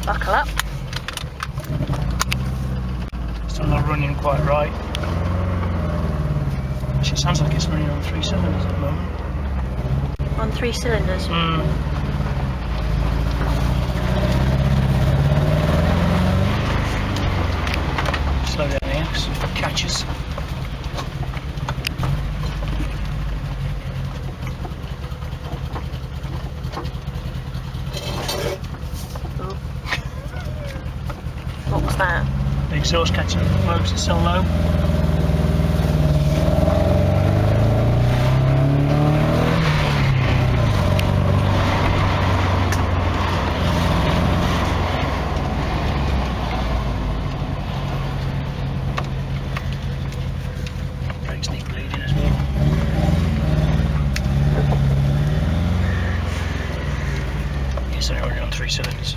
Buckle up. Still not running quite right. Actually, it sounds like it's running on 3 cylinders at the moment. On 3 cylinders? Slow down here, because it catches. What was that? The exhaust catching low because it's so low. Brakes need bleeding as well. It's only running on 3 cylinders.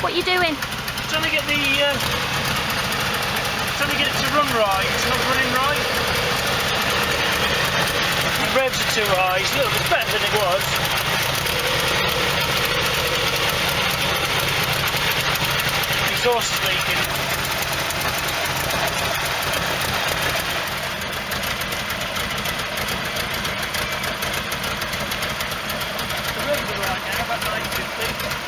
What are you doing? Trying to get it to run right. It's not running right. The revs are too high. It's a little bit better than it was. The exhaust is leaking. The revs are right now, about 950.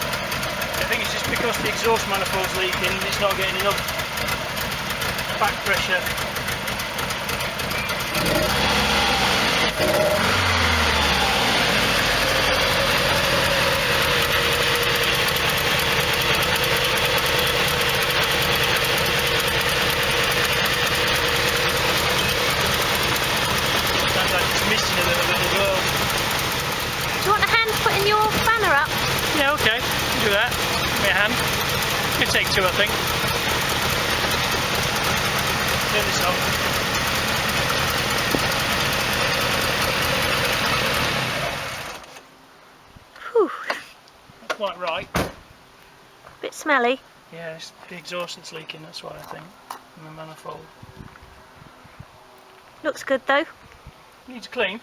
I think it's just because the exhaust manifold's leaking, it's not getting enough back pressure. Sounds like it's missing a little bit as well. Do you want a hand putting your banner up? Yeah, okay, do that. Give me a hand. It'll take 2, I think. Turn this off. Whew. Not quite right. Bit smelly. Yeah, it's the exhaust that's leaking, that's why I think. And the manifold. Looks good though. Needs clean.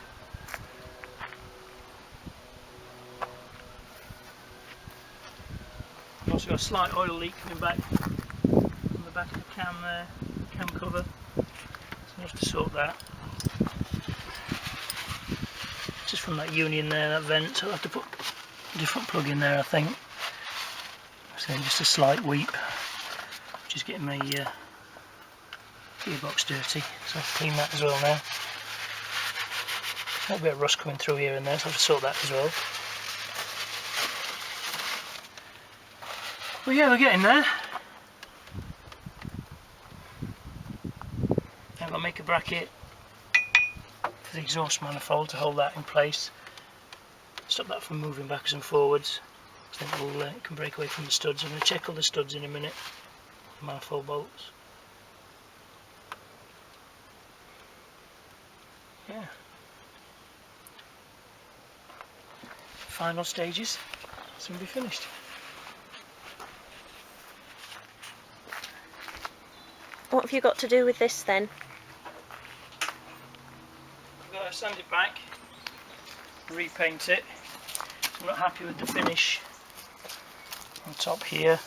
I've also got a slight oil leak coming back on the back of the cam there, cam cover. So I'll have to sort that. Just from that union there, that vent, so I'll have to put a different plug in there I think. So just a slight weep, which is getting my gearbox dirty, so I'll clean that as well now. A little bit of rust coming through here and there, so I'll have to sort that as well. Well, yeah, we're getting there. I'm going to make a bracket for the exhaust manifold to hold that in place. Stop that from moving backwards and forwards. I think it can break away from the studs. I'm going to check all the studs in a minute. The manifold bolts. Yeah. Final stages. Soon be finished. What have you got to do with this then? I've got to sand it back, repaint it. I'm not happy with the finish on top here.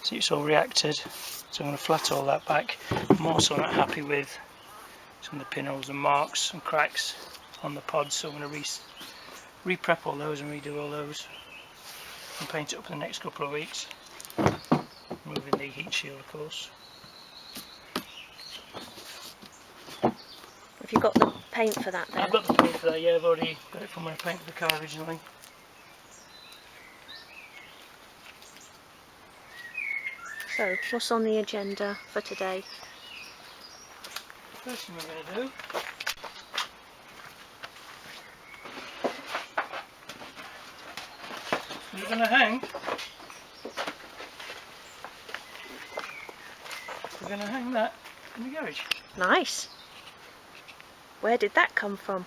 See, it's all reacted, so I'm going to flat all that back. I'm also not happy with some of the pinholes and marks and cracks on the pods, so I'm going to re-prep all those and redo all those and paint it up in the next couple of weeks. Removing the heat shield, of course. Have you got the paint for that then? I've got the paint for that, yeah, I've already got it from when I painted the car originally. So, what's on the agenda for today? First thing we're going to do we're going to hang that in the garage. Nice. Where did that come from?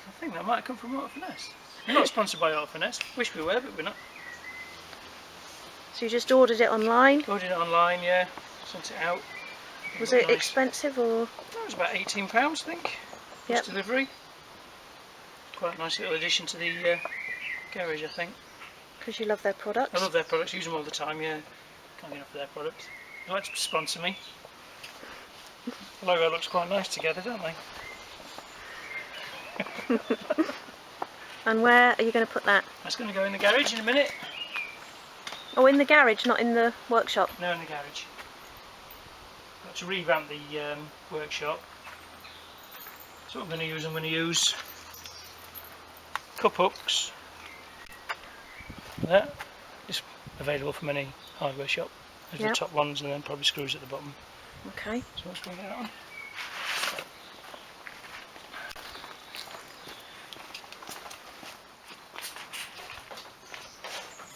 I think that might come from Auto Finesse. We're not sponsored by Auto Finesse. Wish we were, but we're not. So you just ordered it online? Ordered it online, yeah. Sent it out. Was it expensive or? That was about £18, I think. Plus delivery. Quite a nice little addition to the garage, I think. Because you love their products? I love their products, use them all the time, yeah. Can't get enough of their products. They'd like to sponsor me. The logo looks quite nice together, don't they? And where are you going to put that? That's going to go in the garage in a minute. Oh, in the garage, not in the workshop? No, in the garage. Got to revamp the workshop. So what I'm going to use cup hooks. That is available from any hardware shop. Those are the top ones, and then probably screws at the bottom. Okay. So let's bring that on.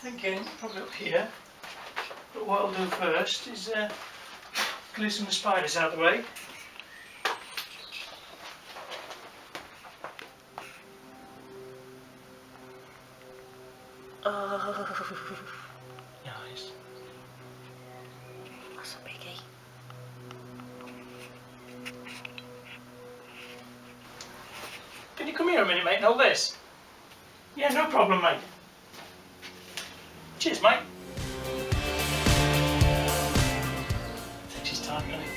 Thinking probably up here, but what I'll do first is glue some of the spiders out of the way. Oh, Nice. that's a biggie. Can you come here a minute, mate, and hold this? Yeah, no problem, mate. Cheers, mate. Takes his time, doesn't he?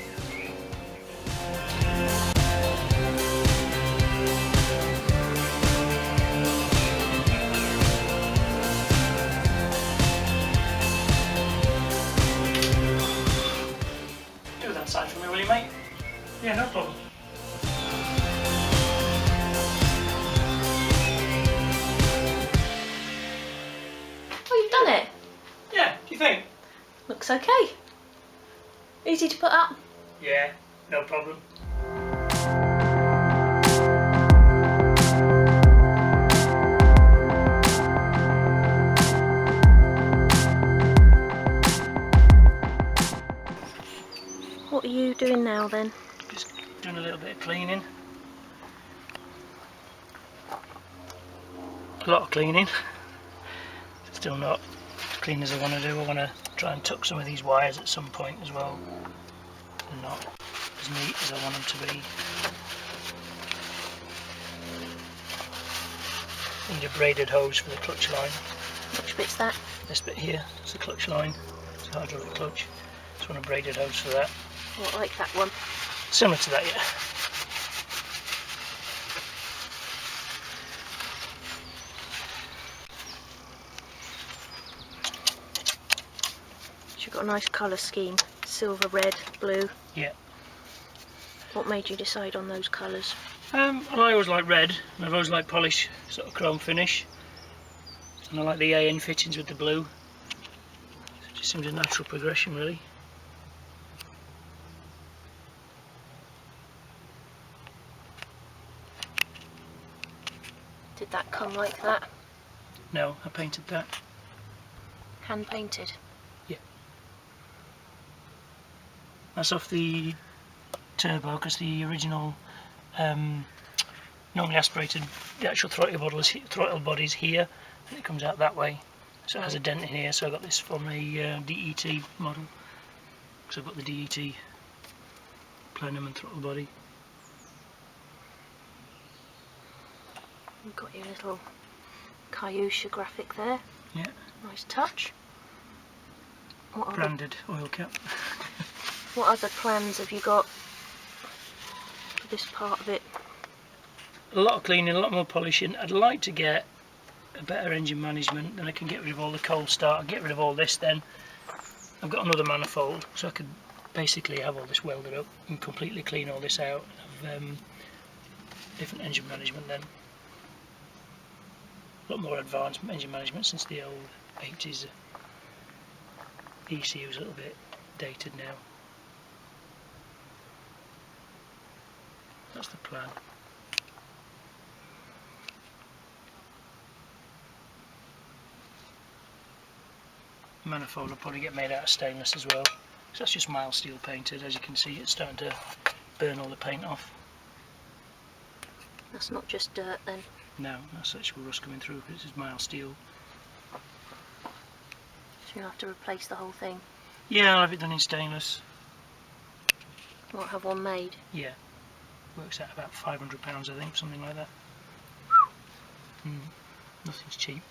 Do that side for me, will you, mate? Yeah, no problem. Oh, you've done it. Yeah, do you think? Looks okay. Easy to put up. Yeah, no problem. What are you doing now then? Just doing a little bit of cleaning. A lot of cleaning. Still not as clean as I want to do. I want to try and tuck some of these wires at some point as well. They're not as neat as I want them to be. Need a braided hose for the clutch line. Which bit's that? This bit here is the clutch line. It's a hydraulic clutch. Just want a braided hose for that. What, like that one? Similar to that, yeah. You've got a nice colour scheme. Silver, red, blue. Yeah. What made you decide on those colours? I always like red, and I've always liked polish, sort of chrome finish. And I like the AN fittings with the blue. It just seems a natural progression, really. Did that come like that? No, I painted that. Hand painted? Yeah. That's off the turbo, because the original normally aspirated, the actual throttle body's here, and it comes out that way. So it has a dent in here, so I got this from a DET model. So I've got the DET plenum and throttle body. You've got your little Kyusha graphic there. Yeah. Nice touch. What Branded oil cap. What other plans have you got for this part of it? a lot of cleaning, a lot more polishing. I'd like to get a better engine management, then I can get rid of all the cold start and get rid of all this. Then I've got another manifold, so I could basically have all this welded up and completely clean all this out and have different engine management then. A lot more advanced engine management since the old 80s ECU is a little bit dated now. That's the plan. Manifold will probably get made out of stainless as well. So that's just mild steel painted. As you can see, it's starting to burn all the paint off. That's not just dirt then? No, that's actual rust coming through because it's mild steel. So you'll have to replace the whole thing? Yeah, I'll have it done in stainless. You might have one made? Yeah. Works out about £500 I think, something like that. Nothing's cheap.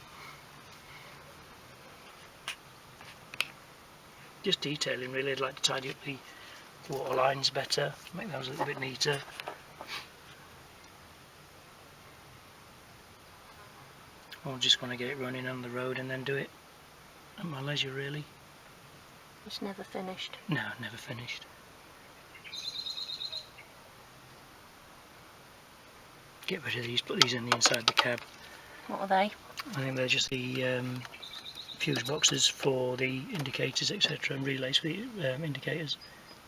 Just detailing really. I'd like to tidy up the water lines better, make those a little bit neater. Or just want to get it running on the road and then do it at my leisure really. It's never finished? No, never finished. Get rid of these, put these in the inside the cab. What are they? I think they're just the fuse boxes for the indicators, etc., and relays for the indicators.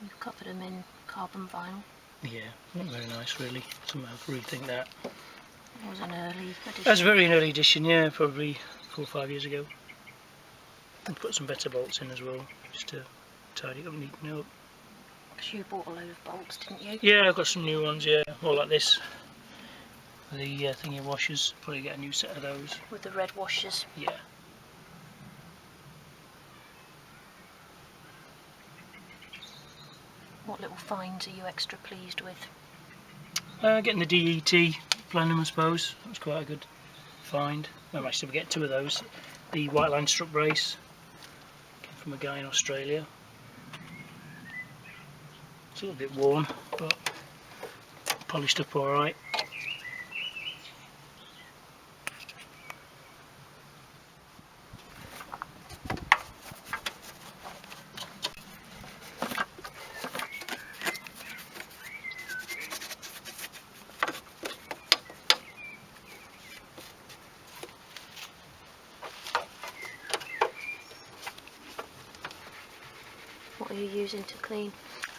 You've covered them in carbon vinyl. Yeah, not very nice really. Somehow rethink that. It was an early edition. That's a very early edition, yeah, probably 4 or 5 years ago. And put some better bolts in as well, just to tidy it up, neaten it up. Because you bought a load of bolts, didn't you? Yeah, I've got some new ones, yeah, all like this. The thingy washers, probably get a new set of those. With the red washers? Yeah. What little finds are you extra pleased with? Getting the DET plenum, I suppose. That was quite a good find. I managed to get 2 of those. The white line strut brace came from a guy in Australia. It's a little bit worn, but polished up alright. What are you using to clean?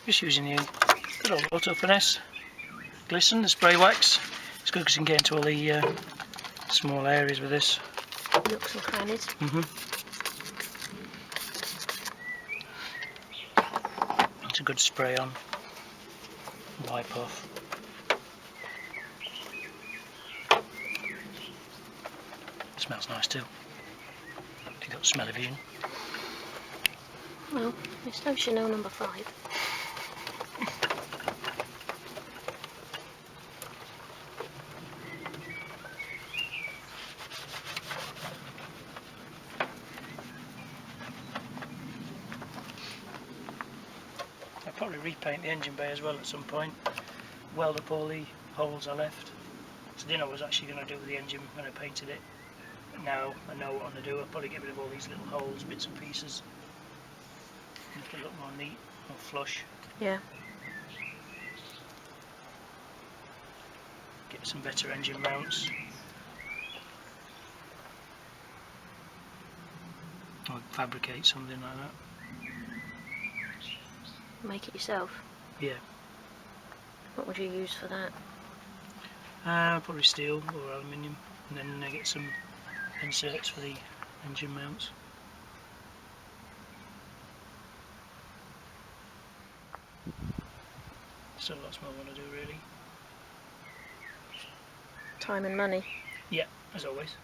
Just using the good old auto finesse glisten, the spray wax. It's good because you can get into all the small areas with this. Nooks and crannies. It's a good spray on, wipe off. It smells nice too. You've got smell-o-vision. Well, it's no Chanel number 5. I'll probably repaint the engine bay as well at some point. Weld up all the holes I left. So I didn't know what I was actually going to do with the engine when I painted it. But now I know what I'm going to do. I'll probably get rid of all these little holes, bits and pieces. Make it look more neat, more flush. Yeah. Get some better engine mounts. Or fabricate something like that. Make it yourself? Yeah. What would you use for that? Probably steel or aluminium, and then get some inserts for the engine mounts. So lots more I want to do really. Time and money? Yeah, as always.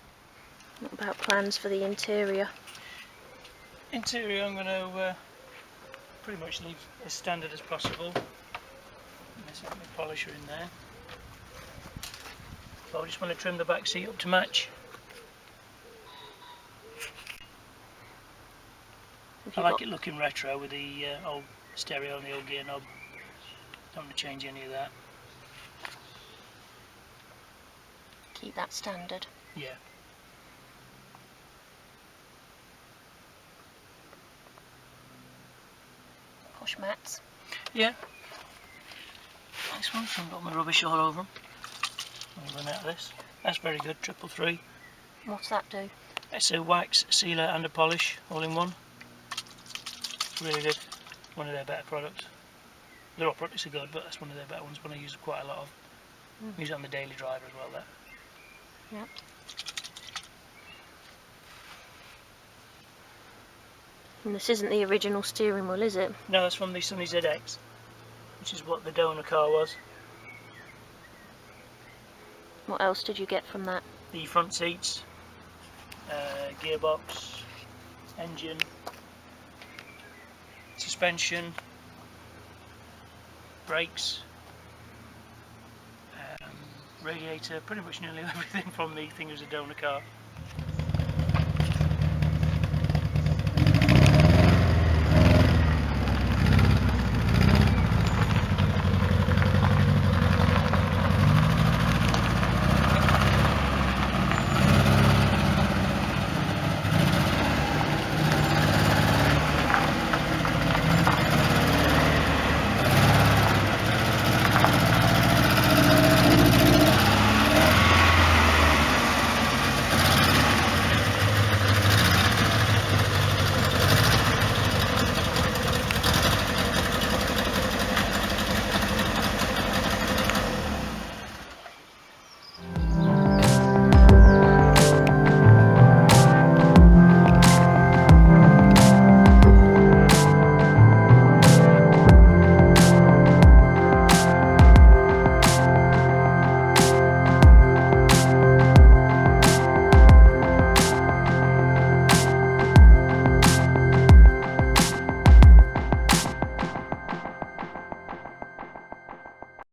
What about plans for the interior? Interior I'm going to pretty much leave as standard as possible. Unless I've got my polisher in there. So I just want to trim the back seat up to match. I like it looking retro with the old stereo and the old gear knob. Don't want to change any of that. keep that standard. Yeah. Posh mats. Yeah. Nice one. I've got my rubbish all over them. I'll run out of this. That's very good. 333. What's that do? It's a wax, sealer and a polish all in one. Really good. One of their better products. Their all products are good, but that's one of their better ones. One I use quite a lot of. Use it on the daily driver as well. That. Yep. And this isn't the original steering wheel, is it? No, that's from the Sunny ZX, which is what the donor car was. What else did you get from that? The front seats, gearbox, engine, suspension, brakes, radiator, pretty much nearly everything from the thing as a donor car.